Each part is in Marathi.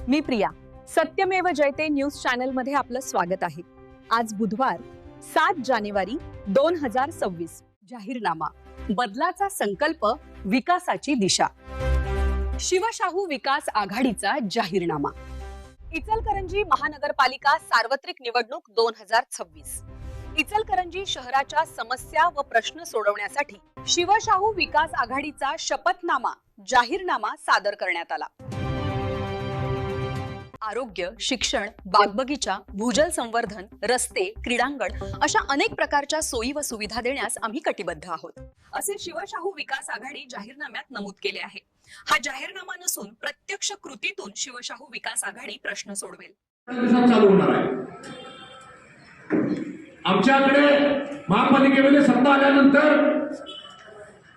मी प्रिया. सत्यमेव जयते न्यूज चॅनल मध्ये आपलं स्वागत आहे. आज बुधवार 7 जानेवारी 2026. जाहीरनामा, बदलाचा संकल्प, विकासाची दिशा. शिवशाहू विकास आघाडीचा जाहीरनामा. इचलकरंजी महानगरपालिका सार्वत्रिक निवडणूक 2026. इचलकरंजी शहराच्या समस्या व प्रश्न सोडवण्यासाठी शिवशाहू विकास आघाडीचा शपथनामा, जाहीरनामा सादर करण्यात आला. आरोग्य, शिक्षण, बागबगीचा, भूजल संवर्धन, रस्ते, क्रीडांगण अशा अनेक प्रकारच्या सोयी व सुविधा देण्यास आम्ही कटिबद्ध आहोत, असे शिवशाहू विकास आघाडी जाहीरनाम्यात नमूद केले आहे. हा जाहीरनामा नसून प्रत्यक्ष कृतीतून शिवशाहू विकास आघाडी प्रश्न सोडवेल. चालू होणार आहे. आमच्याकडे महापालिकेमध्ये सत्ता आल्यानंतर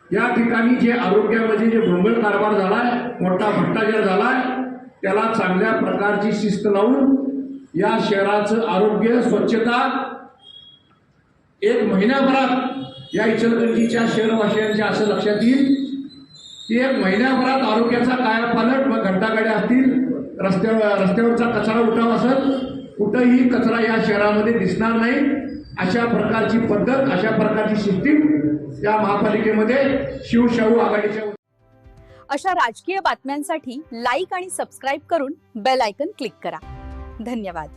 या ठिकाणी जे आरोग्यामध्ये जे भोंगळ कारभार झालाय, मोठा भ्रष्टाचार झालाय, त्याला चांगल्या प्रकारची शिस्त लावून या शहराचं आरोग्य, स्वच्छता एक महिन्याभरात या इचलकरंजीच्या शहरवासियांच्या असं लक्षात येईल की एक महिन्याभरात आरोग्याचा कायापालट, मग घंटागाड्या असतील, रस्त्यावरचा कचरा उठाव असेल, कुठंही कचरा या शहरामध्ये दिसणार नाही. अशा प्रकारची पद्धत, अशा प्रकारची सिस्टीम या महापालिकेमध्ये शिवशाहू आघाडीच्या. अशा राजकीय बातम्यांसाठी लाईक आणि सबस्क्राईब करून बेल आयकॉन क्लिक करा. धन्यवाद.